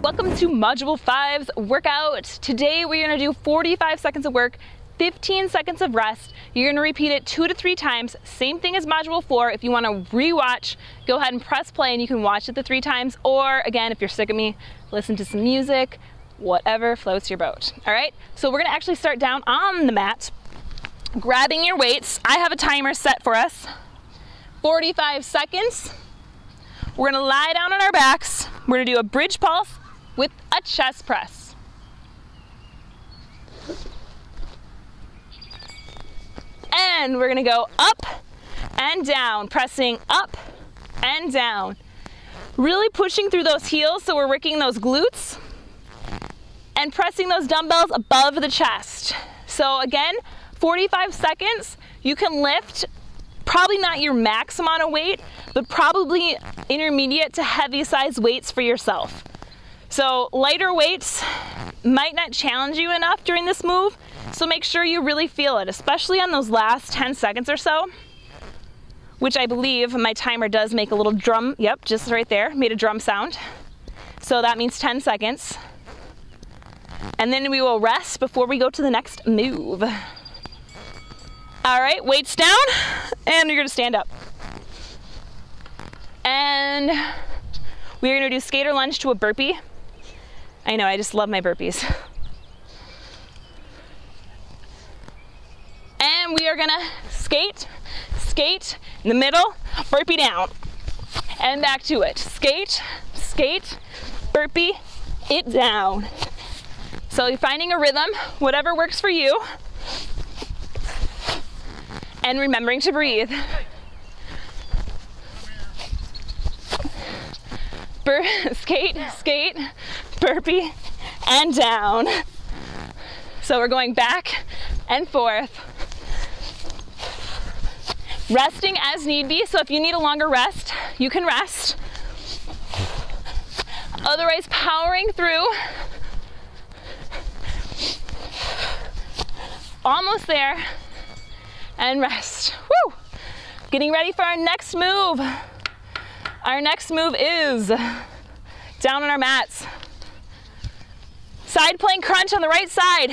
Welcome to Module 5's workout. Today we're going to do 45 seconds of work, 15 seconds of rest. You're going to repeat it 2 to 3 times. Same thing as Module 4. If you want to re-watch, go ahead and press play and you can watch it the 3 times. Or again, if you're sick of me, listen to some music, whatever floats your boat. All right, so we're going to actually start down on the mat, grabbing your weights. I have a timer set for us. 45 seconds. We're going to lie down on our backs. We're going to do a bridge pulse with a chest press. And we're gonna go up and down, pressing up and down. Really pushing through those heels so we're working those glutes and pressing those dumbbells above the chest. So again, 45 seconds, you can lift probably not your max amount of weight, but probably intermediate to heavy size weights for yourself. So lighter weights might not challenge you enough during this move, so make sure you really feel it, especially on those last 10 seconds or so, which I believe my timer does make a little drum, yep, just right there, made a drum sound. So that means 10 seconds. And then we will rest before we go to the next move. All right, weights down, and you're gonna stand up. And we're gonna do skater lunge to a burpee. I know, I just love my burpees. And we are gonna skate in the middle, burpee down, and back to it. Skate, burpee, it down. So you're finding a rhythm, whatever works for you, and remembering to breathe. Skate, burpee, and down. So we're going back and forth. Resting as need be, so if you need a longer rest, you can rest. Otherwise, powering through. Almost there. And rest. Woo! Getting ready for our next move. Our next move is down on our mats. Side plank crunch on the right side.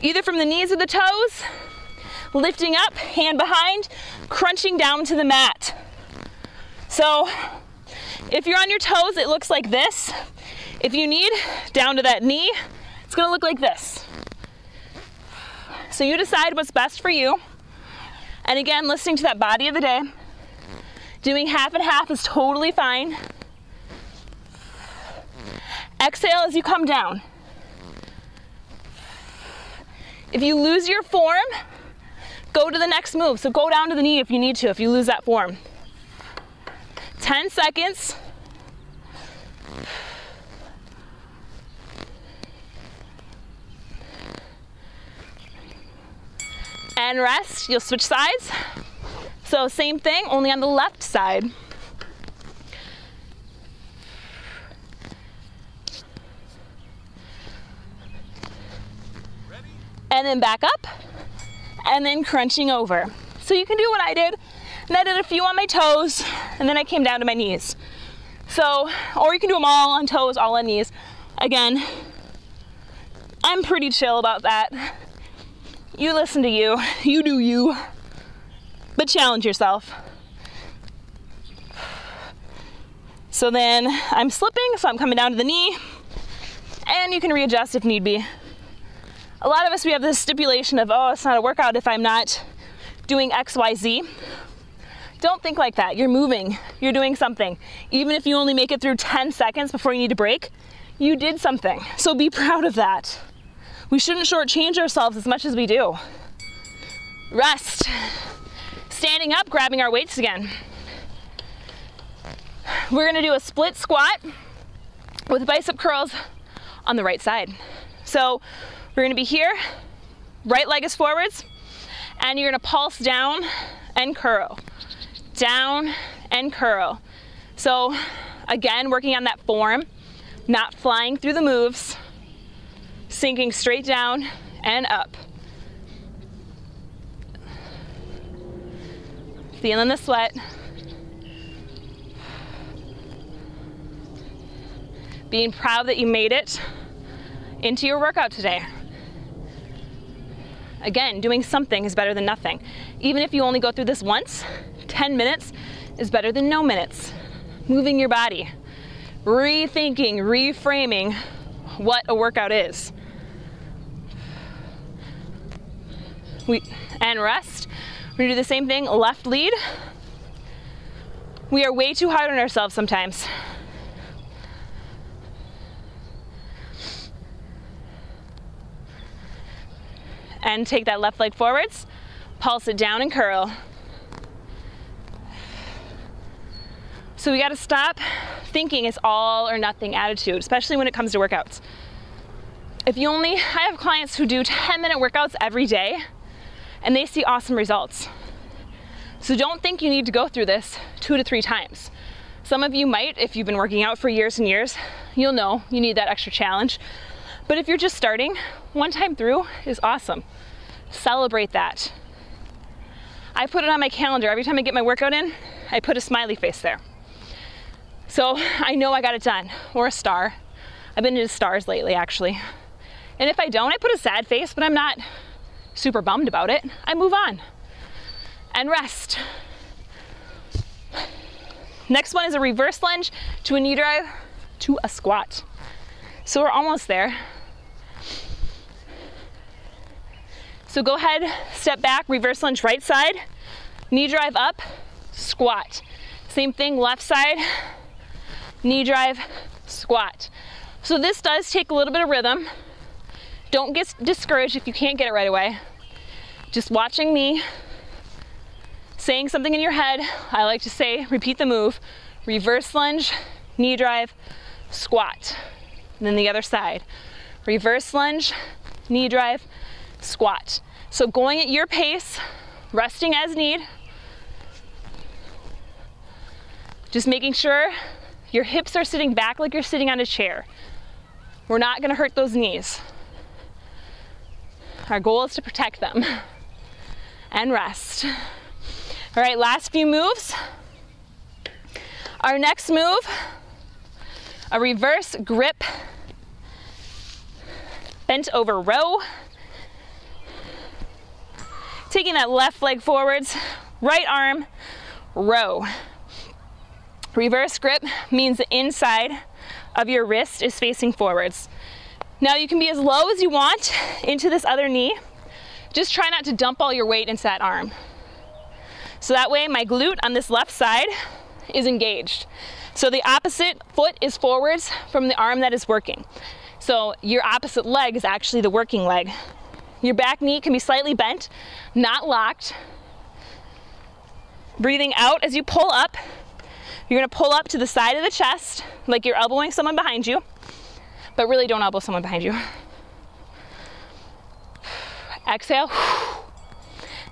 Either from the knees or the toes. Lifting up, hand behind, crunching down to the mat. So if you're on your toes, it looks like this. If you need, down to that knee, it's gonna look like this. So you decide what's best for you. And again, listening to that body of the day. Doing half and half is totally fine. Exhale as you come down. If you lose your form, go to the next move. So go down to the knee if you need to, if you lose that form. 10 seconds. And rest, you'll switch sides. So same thing, only on the left side. And then back up, and then crunching over. So you can do what I did, and I did a few on my toes, and then I came down to my knees. So, or you can do them all on toes, all on knees. Again, I'm pretty chill about that. You listen to you, you do you, but challenge yourself. So then I'm slipping, so I'm coming down to the knee, and you can readjust if need be. A lot of us, we have this stipulation of, oh, it's not a workout if I'm not doing X, Y, Z. Don't think like that. You're moving, you're doing something. Even if you only make it through 10 seconds before you need to break, you did something. So be proud of that. We shouldn't shortchange ourselves as much as we do. Rest. Standing up, grabbing our weights again. We're gonna do a split squat with bicep curls on the right side. So we're gonna be here, right leg is forwards, and you're gonna pulse down and curl. Down and curl. So again, working on that form, not flying through the moves, sinking straight down and up. Feeling the sweat. being proud that you made it into your workout today. Again, doing something is better than nothing. Even if you only go through this once, 10 minutes is better than no minutes. Moving your body, rethinking, reframing what a workout is. And rest. We're gonna do the same thing, left lead. We are way too hard on ourselves sometimes. And take that left leg forwards, pulse it down and curl. So we gotta stop thinking it's all or nothing attitude, especially when it comes to workouts. I have clients who do 10-minute workouts every day and they see awesome results. So don't think you need to go through this 2 to 3 times. Some of you might, if you've been working out for years and years, you'll know you need that extra challenge. But if you're just starting, 1 time through is awesome. Celebrate that. I put it on my calendar. Every time I get my workout in, I put a smiley face there. So I know I got it done, or a star. I've been into stars lately, actually. And if I don't, I put a sad face, but I'm not super bummed about it. I move on and rest. Next one is a reverse lunge to a knee drive to a squat. So we're almost there. So go ahead, step back, reverse lunge right side, knee drive up, squat. Same thing, left side, knee drive, squat. So this does take a little bit of rhythm. Don't get discouraged if you can't get it right away. Just watching me, saying something in your head. I like to say, repeat the move, reverse lunge, knee drive, squat. And then the other side, reverse lunge, knee drive, squat. So going at your pace, resting as need. Just making sure your hips are sitting back like you're sitting on a chair. We're not gonna hurt those knees. Our goal is to protect them and rest. All right, last few moves. Our next move, a reverse grip, bent over row. Taking that left leg forwards, right arm, row. Reverse grip means the inside of your wrist is facing forwards. Now you can be as low as you want into this other knee. Just try not to dump all your weight into that arm. So that way my glute on this left side is engaged. So the opposite foot is forwards from the arm that is working. So your opposite leg is actually the working leg. Your back knee can be slightly bent, not locked. Breathing out as you pull up. You're gonna pull up to the side of the chest, like you're elbowing someone behind you, but really don't elbow someone behind you. Exhale,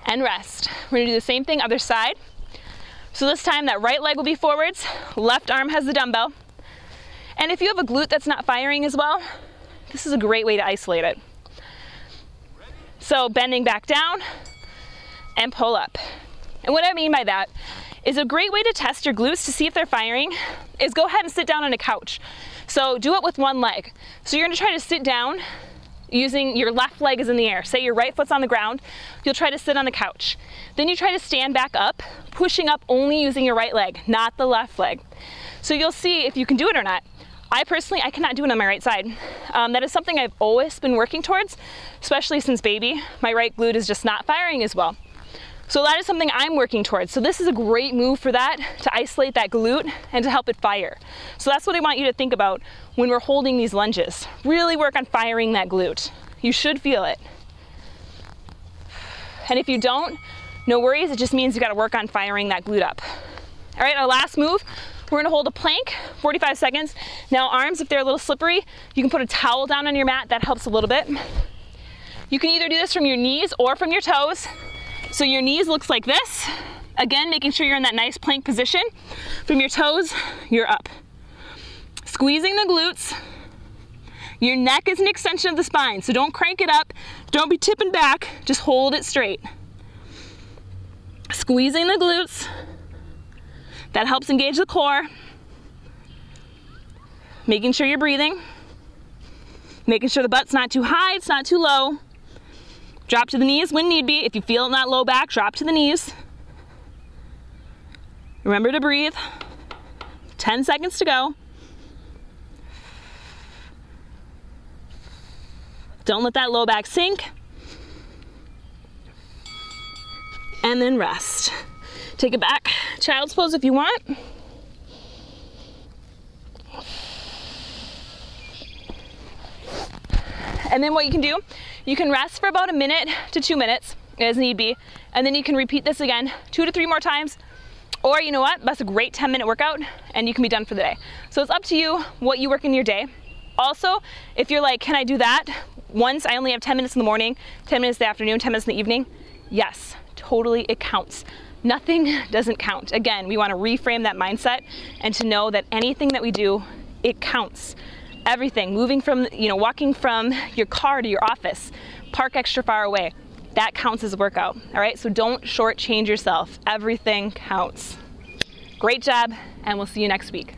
and rest. We're gonna do the same thing, other side. So this time that right leg will be forwards, left arm has the dumbbell. And if you have a glute that's not firing as well, this is a great way to isolate it. So bending back down and pull up. And what I mean by that is a great way to test your glutes to see if they're firing is go ahead and sit down on a couch. So do it with one leg. So you're gonna try to sit down using your left leg is in the air. Say your right foot's on the ground, you'll try to sit on the couch. Then you try to stand back up, pushing up only using your right leg, not the left leg. So you'll see if you can do it or not. I personally cannot do it on my right side. That is something I've always been working towards, especially since baby. My right glute is just not firing as well. So that is something I'm working towards. So this is a great move for that, to isolate that glute and to help it fire. So that's what I want you to think about when we're holding these lunges. Really work on firing that glute. You should feel it. And if you don't, no worries, it just means you gotta work on firing that glute up. All right, our last move, we're gonna hold a plank, 45 seconds. Now arms, if they're a little slippery, you can put a towel down on your mat, that helps a little bit. You can either do this from your knees or from your toes. So your knees looks like this. Again, making sure you're in that nice plank position. From your toes, you're up. Squeezing the glutes. Your neck is an extension of the spine, so don't crank it up. Don't be tipping back, just hold it straight. Squeezing the glutes. That helps engage the core. Making sure you're breathing. Making sure the butt's not too high, it's not too low. Drop to the knees when need be. If you feel in that low back, drop to the knees. Remember to breathe. 10 seconds to go. Don't let that low back sink. And then rest. Take it back. Child's pose if you want. And then what you can do, you can rest for about 1 minute to 2 minutes as need be. And then you can repeat this again 2 to 3 more times. Or you know what, that's a great 10-minute workout and you can be done for the day. So it's up to you what you work in your day. Also, if you're like, can I do that once? I only have 10 minutes in the morning, 10 minutes in the afternoon, 10 minutes in the evening. Yes, totally, it counts. Nothing doesn't count. Again, we want to reframe that mindset and to know that anything that we do, it counts. Everything, moving from, walking from your car to your office, park extra far away, that counts as a workout, all right? So don't shortchange yourself. Everything counts. Great job, and we'll see you next week.